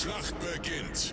Schlacht beginnt.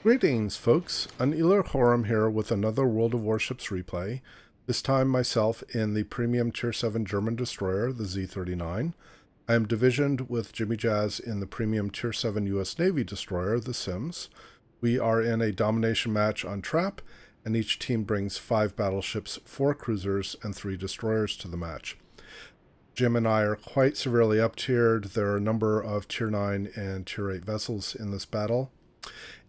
Greetings, folks. An'ilar Horum here with another World of Warships replay. This time myself in the premium Tier 7 German destroyer, the Z-39. I am divisioned with Jimmy Jazz in the premium Tier 7 U.S. Navy destroyer, the Sims. We are in a domination match on Trap, and each team brings 5 battleships, 4 cruisers, and 3 destroyers to the match. Jim and I are quite severely up-tiered. There are a number of Tier 9 and Tier 8 vessels in this battle.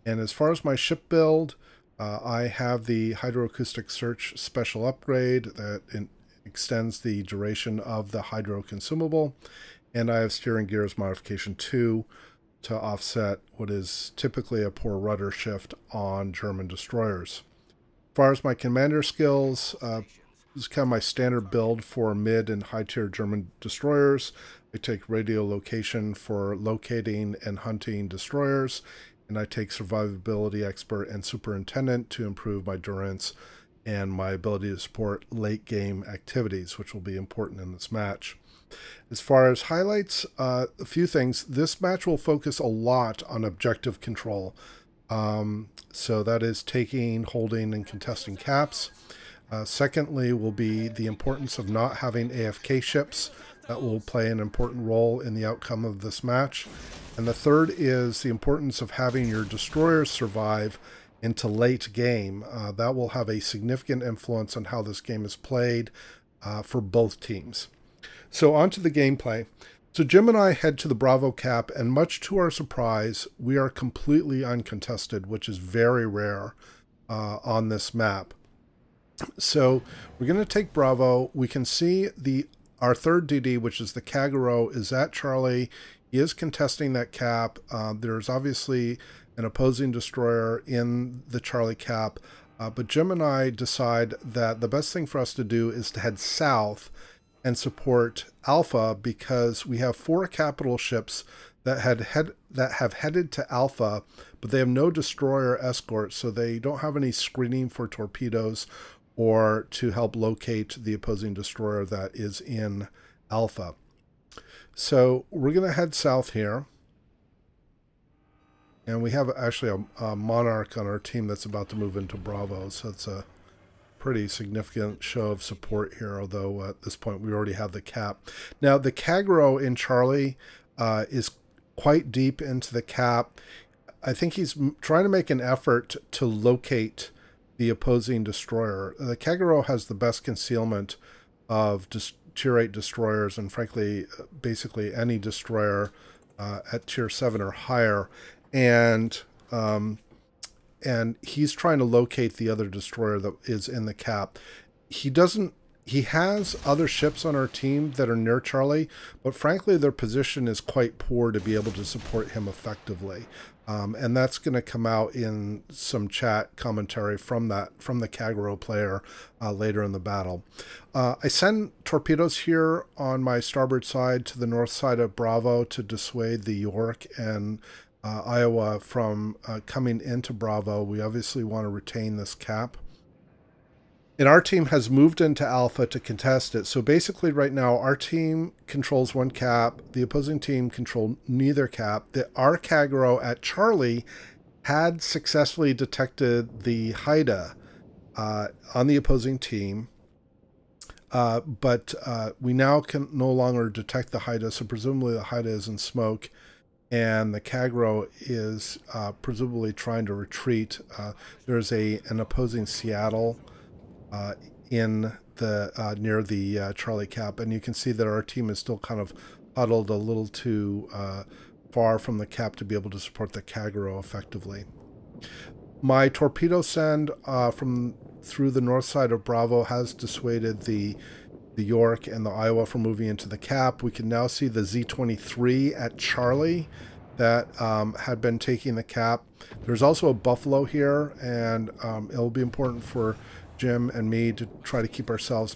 And as far as my ship build, I have the Hydroacoustic Search special upgrade that extends the duration of the hydro consumable. And I have Steering Gears Modification 2 to offset what is typically a poor rudder shift on German destroyers. As far as my commander skills, this is kind of my standard build for mid and high tier German destroyers. I take radio location for locating and hunting destroyers, and I take survivability expert and superintendent to improve my endurance and my ability to support late game activities, which will be important in this match. As far as highlights, a few things. This match will focus a lot on objective control. So that is taking, holding, and contesting caps. Secondly will be the importance of not having AFK ships. That will play an important role in the outcome of this match. And the third is the importance of having your destroyers survive into late game. That will have a significant influence on how this game is played for both teams. So on to the gameplay. So Jim and I head to the Bravo cap, and much to our surprise, we are completely uncontested, which is very rare on this map. So we're going to take Bravo. We can see our third DD, which is the Kagero, is at Charlie. He is contesting that cap. There's obviously an opposing destroyer in the Charlie cap, but Jim and I decide that the best thing for us to do is to head south and support Alpha, because we have 4 capital ships that have headed to Alpha, but they have no destroyer escort, so they don't have any screening for torpedoes or to help locate the opposing destroyer that is in Alpha. So we're going to head south here. And we have actually a Monarch on our team that's about to move into Bravo, so it's a pretty significant show of support here, although at this point we already have the cap. Now the Kagero in Charlie is quite deep into the cap. I think he's trying to make an effort to locate the opposing destroyer. The Kagero has the best concealment of Tier 8 destroyers, and frankly basically any destroyer at Tier 7 or higher, and he's trying to locate the other destroyer that is in the cap. He has other ships on our team that are near Charlie, but frankly their position is quite poor to be able to support him effectively. And that's going to come out in some chat commentary from the Kagero player later in the battle. I send torpedoes here on my starboard side to the north side of Bravo to dissuade the York and Iowa from coming into Bravo. We obviously want to retain this cap. And our team has moved into Alpha to contest it. So basically right now our team controls 1 cap. The opposing team controls neither cap. Our Kagero at Charlie had successfully detected the Haida on the opposing team. But we now can no longer detect the Haida. So presumably the Haida is in smoke. And the Kagero is presumably trying to retreat. There's an opposing Seattle in the near the Charlie cap, and you can see that our team is still kind of huddled a little too far from the cap to be able to support the Kagero effectively. My torpedo send through the north side of Bravo has dissuaded the York and the Iowa from moving into the cap. We can now see the Z-23 at Charlie that had been taking the cap. There's also a Buffalo here, and it'll be important for Jim and me to try to keep ourselves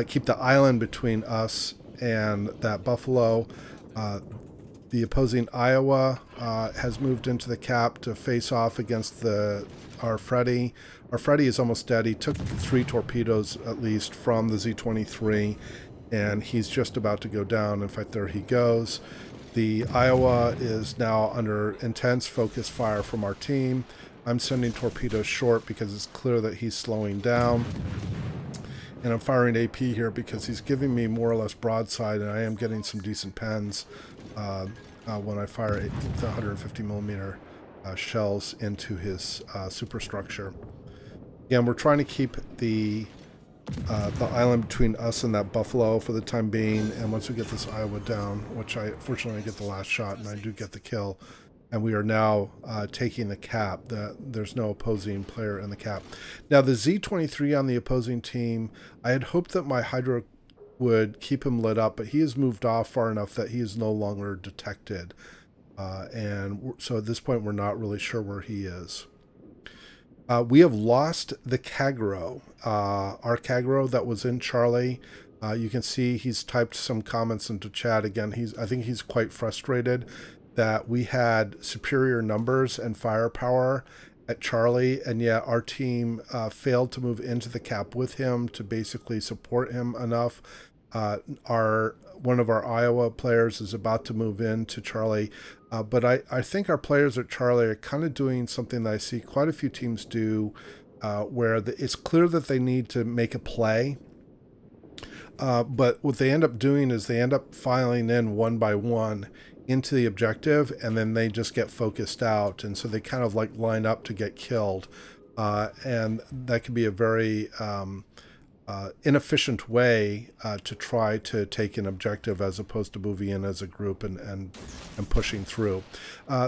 keep the island between us and that Buffalo. The opposing Iowa has moved into the cap to face off against our Freddy. Our Freddy is almost dead. He took 3 torpedoes at least from the Z-23, and he's just about to go down. In fact, there he goes. The Iowa is now under intense focus fire from our team. I'm sending torpedoes short because it's clear that he's slowing down. And I'm firing AP here because he's giving me more or less broadside, and I am getting some decent pens when I fire the 150 millimeter shells into his superstructure. Again, we're trying to keep the island between us and that Buffalo for the time being, and once we get this Iowa down, which fortunately I get the last shot and I do get the kill, and we are now taking the cap. There's no opposing player in the cap. Now the Z-23 on the opposing team, I had hoped that my Hydra would keep him lit up, but he has moved off far enough that he is no longer detected, and so at this point we're not really sure where he is. We have lost the Kagero, our Kagero that was in Charlie. You can see he's typed some comments into chat. Again, I think he's quite frustrated that we had superior numbers and firepower at Charlie, and yet our team failed to move into the cap with him to basically support him enough. One of our Iowa players is about to move into Charlie, but I think our players at Charlie are kind of doing something that I see quite a few teams do, where it's clear that they need to make a play, but what they end up doing is they end up filing in one by one into the objective, and then they just get focused out, and so they kind of like line up to get killed, and that can be a very inefficient way to try to take an objective as opposed to moving in as a group and pushing through.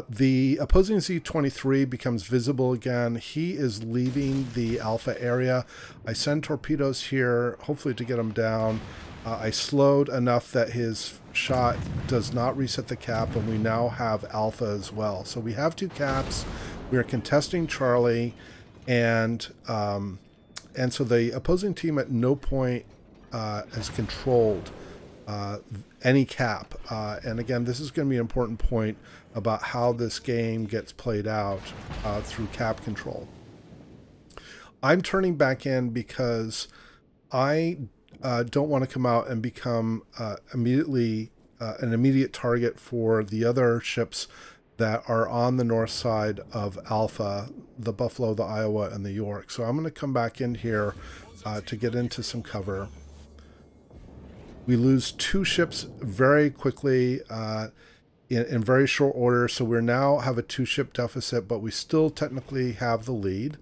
The opposing Z-23 becomes visible again. He is leaving the alpha area. I send torpedoes here, hopefully to get him down. I slowed enough that his shot does not reset the cap, and we now have alpha as well. So we have two caps. We are contesting Charlie, and so the opposing team at no point has controlled any cap. And again, this is going to be an important point about how this game gets played out through cap control. I'm turning back in because I don't want to come out and become immediately an immediate target for the other ships that are on the north side of Alpha, the Buffalo, the Iowa, and the York. So I'm going to come back in here to get into some cover. We lose two ships very quickly in very short order, so we now have a two-ship deficit, but we still technically have the lead.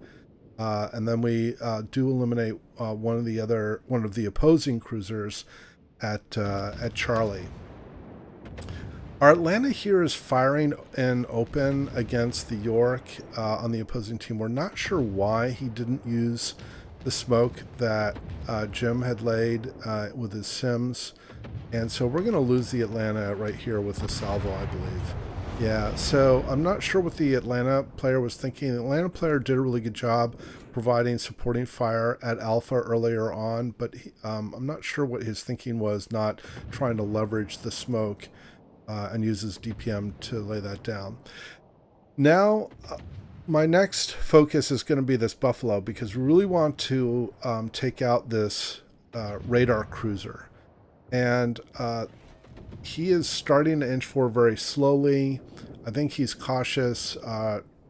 And then we do eliminate one of the opposing cruisers at Charlie. Our Atlanta here is firing in open against the York on the opposing team. We're not sure why he didn't use the smoke that Jim had laid with his sims. And so we're going to lose the Atlanta right here with the salvo, I believe. Yeah, so I'm not sure what the Atlanta player was thinking. The Atlanta player did a really good job providing supporting fire at Alpha earlier on, but I'm not sure what his thinking was, not trying to leverage the smoke and uses DPM to lay that down. Now, my next focus is going to be this Buffalo, because we really want to take out this radar cruiser. And he is starting to inch forward very slowly. I think he's cautious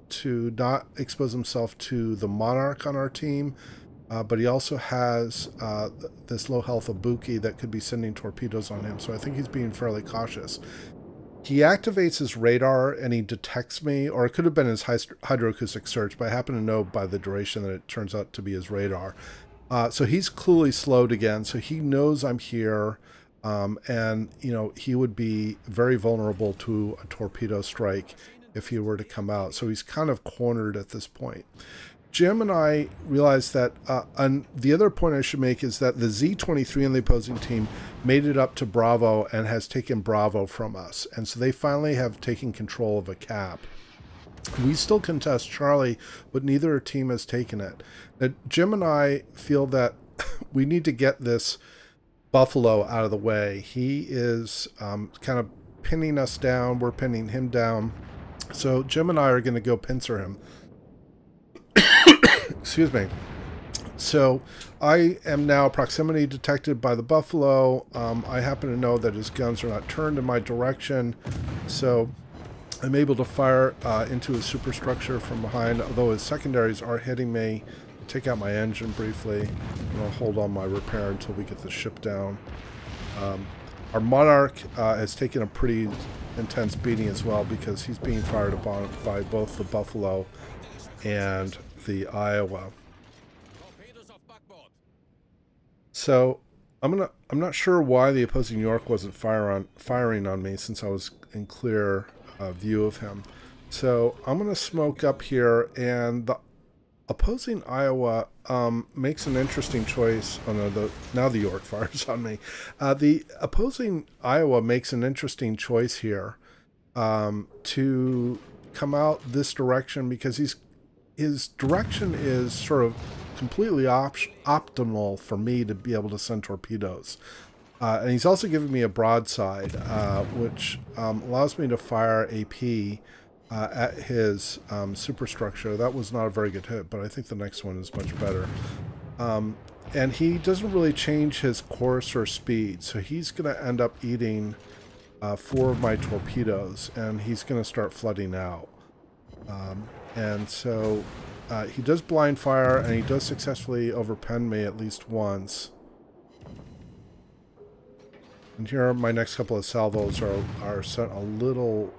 to not expose himself to the Monarch on our team, but he also has this low health Ibuki that could be sending torpedoes on him, so I think he's being fairly cautious. He activates his radar and he detects me, or it could have been his hydroacoustic search, but I happen to know by the duration that it turns out to be his radar. So he's clearly slowed again, so he knows I'm here, and you know, he would be very vulnerable to a torpedo strike if he were to come out. So he's kind of cornered at this point. Jim and I realized that, and the other point I should make is that the Z-23 on the opposing team made it up to Bravo and has taken Bravo from us. And so they finally have taken control of a cap. We still contest Charlie, but neither team has taken it. Now, Jim and I feel that we need to get this Buffalo out of the way. He is kind of pinning us down. We're pinning him down. So Jim and I are going to go pincer him. Excuse me. So I am now proximity detected by the Buffalo. I happen to know that his guns are not turned in my direction, so I'm able to fire into his superstructure from behind, although his secondaries are hitting me. I'll take out my engine briefly, and I'll hold on my repair until we get the ship down. Our Monarch has taken a pretty intense beating as well, because he's being fired upon by both the Buffalo and the Iowa. So I'm not sure why the opposing York wasn't firing on me, since I was in clear view of him. So I'm gonna smoke up here, and the opposing Iowa makes an interesting choice. Oh no, now the York fires on me. The opposing Iowa makes an interesting choice here to come out this direction, because his direction is sort of completely optimal for me to be able to send torpedoes. And he's also giving me a broadside, which allows me to fire AP at his superstructure. That was not a very good hit, but I think the next one is much better. And he doesn't really change his course or speed, so he's going to end up eating 4 of my torpedoes, and he's going to start flooding out. And so he does blind fire, and he does successfully overpen me at least once. And here my next couple of salvos are set a little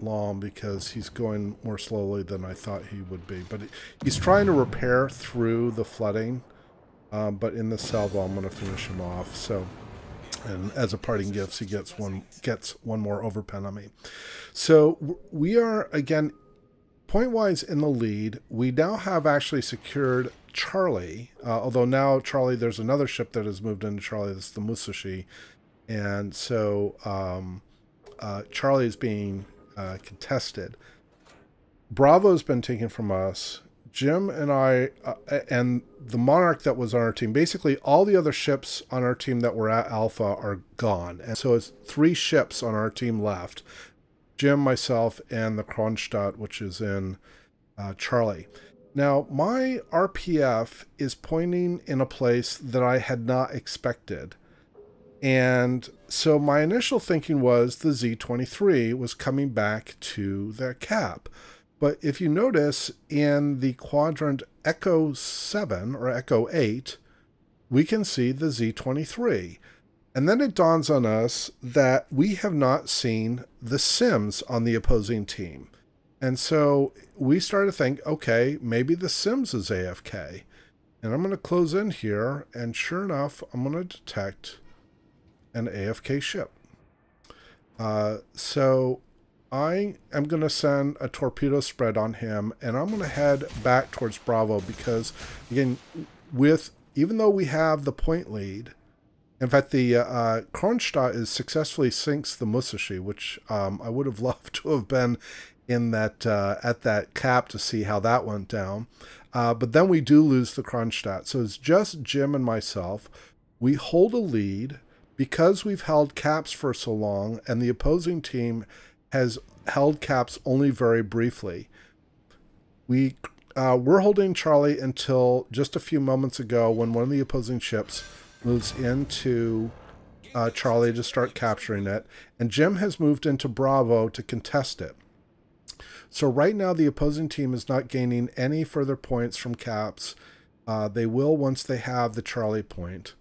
long, because he's going more slowly than I thought he would be. But he's trying to repair through the flooding, but in the salvo I'm going to finish him off. So, and as a parting gift, he gets one more overpen on me. So we are again point-wise in the lead. We now have actually secured Charlie, although now Charlie, there's another ship that has moved into Charlie. That's the Musashi. And so Charlie is being contested. Bravo's been taken from us. Jim and I, and the Monarch that was on our team, basically all the other ships on our team that were at Alpha are gone. And so it's 3 ships on our team left. Jim, myself, and the Kronstadt, which is in Charlie. Now, my RPF is pointing in a place that I had not expected. And so my initial thinking was the Z-23 was coming back to their cap. But if you notice, in the quadrant Echo 7 or Echo 8, we can see the Z-23. And then it dawns on us that we have not seen the Sims on the opposing team. And so we started to think, okay, maybe the Sims is AFK. And I'm going to close in here, and sure enough, I'm going to detect an AFK ship. So I am going to send a torpedo spread on him, and I'm going to head back towards Bravo, because again, even though we have the point lead, in fact, the Kronstadt is successfully sinks the Musashi, which I would have loved to have been in that at that cap to see how that went down. But then we do lose the Kronstadt. So it's just Jim and myself. We hold a lead because we've held caps for so long, and the opposing team has held caps only very briefly. We're holding Charlie until just a few moments ago, when one of the opposing ships moves into Charlie to start capturing it, and Jim has moved into Bravo to contest it. So right now the opposing team is not gaining any further points from caps. They will once they have the Charlie point.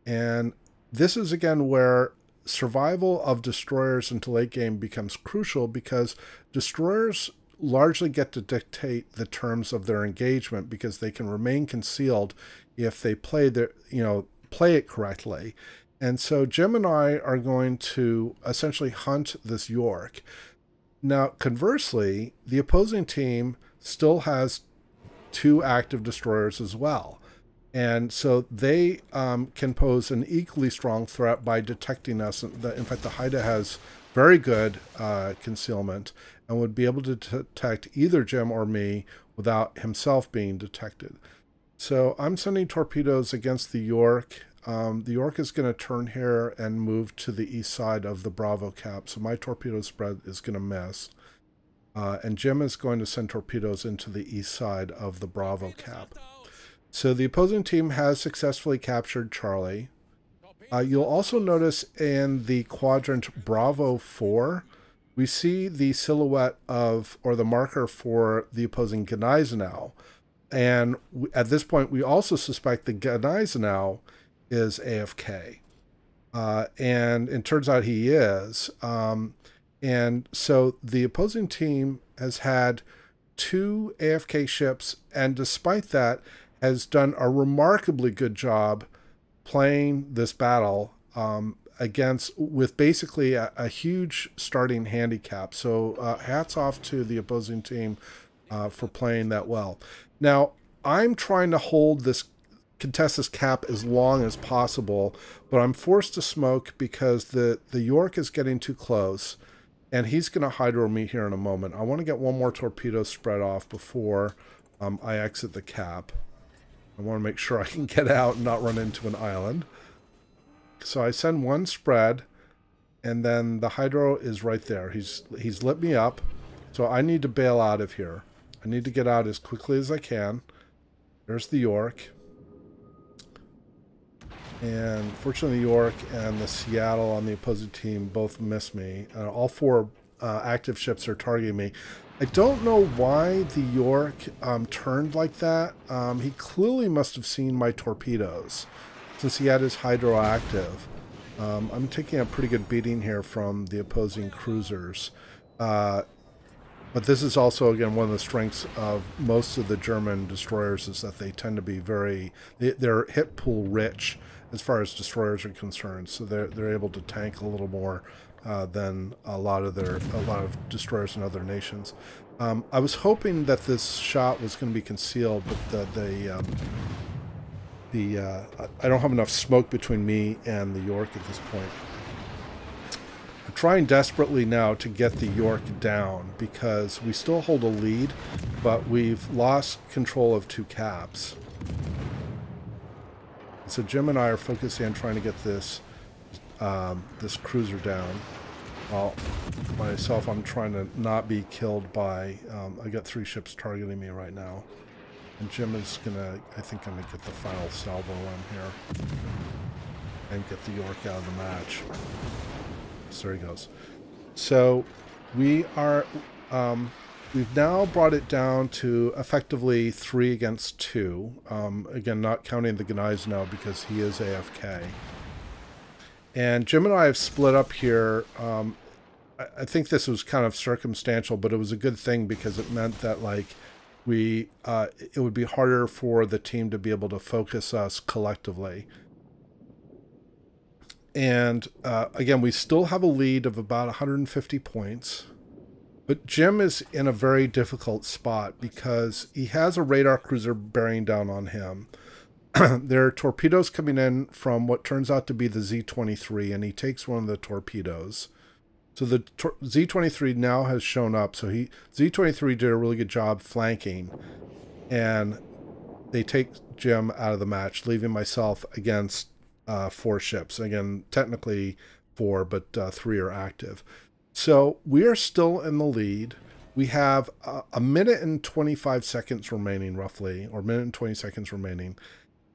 And this is again where survival of destroyers into late game becomes crucial, because destroyers largely get to dictate the terms of their engagement, because they can remain concealed if they play it correctly. And so Jim and I are going to essentially hunt this York. Now, conversely, the opposing team still has 2 active destroyers as well. And so they can pose an equally strong threat by detecting us. In fact, the Haida has very good concealment and would be able to detect either Jim or me without himself being detected. So I'm sending torpedoes against the York. The York is going to turn here and move to the east side of the Bravo cap. So my torpedo spread is going to miss. And Jim is going to send torpedoes into the east side of the Bravo cap. So the opposing team has successfully captured Charlie. You'll also notice in the quadrant Bravo 4, we see the silhouette of, or the marker for the opposing Gneisenau. And at this point, we also suspect the Gneisenau is AFK. And it turns out he is. And so the opposing team has had 2 AFK ships, and despite that, has done a remarkably good job playing this battle with basically a huge starting handicap. So hats off to the opposing team for playing that well. Now, I'm trying to contest this cap as long as possible, but I'm forced to smoke because the York is getting too close, and he's going to hydro me here in a moment. I want to get one more torpedo spread off before I exit the cap. I want to make sure I can get out and not run into an island. So I send one spread, and then the hydro is right there. He's lit me up, so I need to bail out of here. I need to get out as quickly as I can. There's the York. And fortunately, the York and the Seattle on the opposing team both miss me. All 4 active ships are targeting me. I don't know why the York turned like that. He clearly must have seen my torpedoes since he had his hydro active. I'm taking a pretty good beating here from the opposing cruisers. But this is also, again, one of the strengths of most of the German destroyers is that they tend to be they're hit pool rich as far as destroyers are concerned. So they're able to tank a little more than a lot of destroyers in other nations. I was hoping that this shot was going to be concealed, but I don't have enough smoke between me and the York at this point. I'm trying desperately now to get the York down because we still hold a lead, but we've lost control of 2 caps. So Jim and I are focusing on trying to get this cruiser down. Well, myself, I'm trying to not be killed by... I got 3 ships targeting me right now. And Jim is I think I'm gonna get the final salvo on here. And get the York out of the match. So there he goes. So we are... we've now brought it down to effectively 3 against 2. Again, not counting the Gneisenau because he is AFK. And Jim and I have split up here. I think this was kind of circumstantial, but it was a good thing because it meant that, like, it would be harder for the team to be able to focus us collectively. And again, we still have a lead of about 150 points. But Jim is in a very difficult spot because he has a radar cruiser bearing down on him. There are torpedoes coming in from what turns out to be the Z-23, and he takes one of the torpedoes. So the Z-23 now has shown up. So Z-23 did a really good job flanking, and they take Jim out of the match, leaving myself against 4 ships. Again, technically 4, but 3 are active. So we are still in the lead. We have a minute and 25 seconds remaining, roughly, or minute and 20 seconds remaining.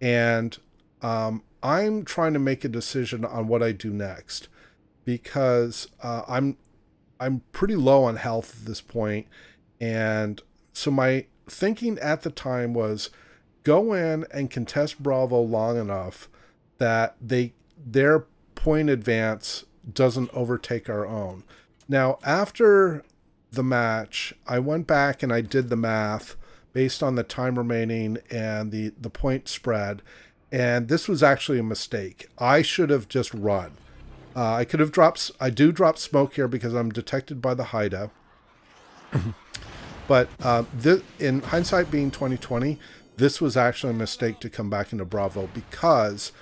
And I'm trying to make a decision on what I do next because I'm pretty low on health at this point. And so my thinking at the time was go in and contest Bravo long enough that their point advance doesn't overtake our own. Now, after the match, I went back and I did the math based on the time remaining and the point spread, and this was actually a mistake. I should have just run. I could have dropped... I do drop smoke here because I'm detected by the Haida. But in hindsight being 2020, this was actually a mistake to come back into Bravo because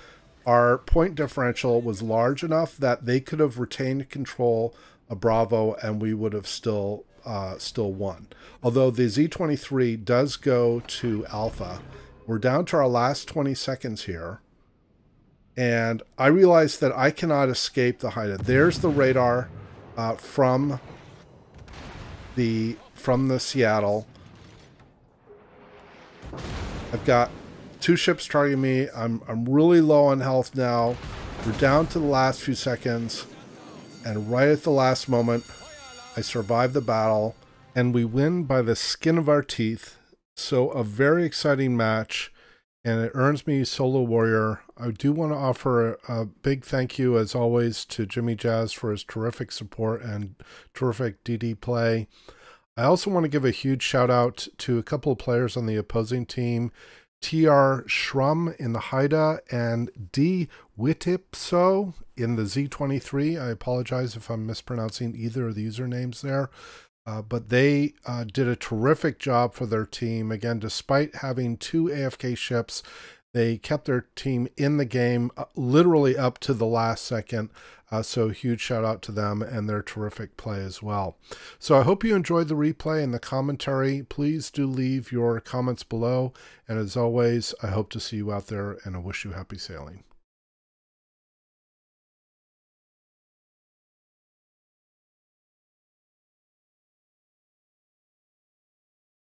our point differential was large enough that they could have retained control of Bravo and we would have still won. Although the Z-23 does go to Alpha. We're down to our last 20 seconds here. And I realize that I cannot escape the Haida. There's the radar from the Seattle. I've got 2 ships targeting me. I'm really low on health now. We're down to the last few seconds. And right at the last moment, I survive the battle. And we win by the skin of our teeth. So a very exciting match. And it earns me Solo Warrior. I do want to offer a big thank you, as always, to Jimmy Jazz for his terrific support and terrific DD play. I also want to give a huge shout out to a couple of players on the opposing team, TR Shrum in the Haida and D Witipso in the Z23. I apologize if I'm mispronouncing either of the usernames there. But they did a terrific job for their team. Again, despite having 2 AFK ships, they kept their team in the game literally up to the last second. So huge shout out to them and their terrific play as well. So I hope you enjoyed the replay and the commentary. Please do leave your comments below. And as always, I hope to see you out there, and I wish you happy sailing.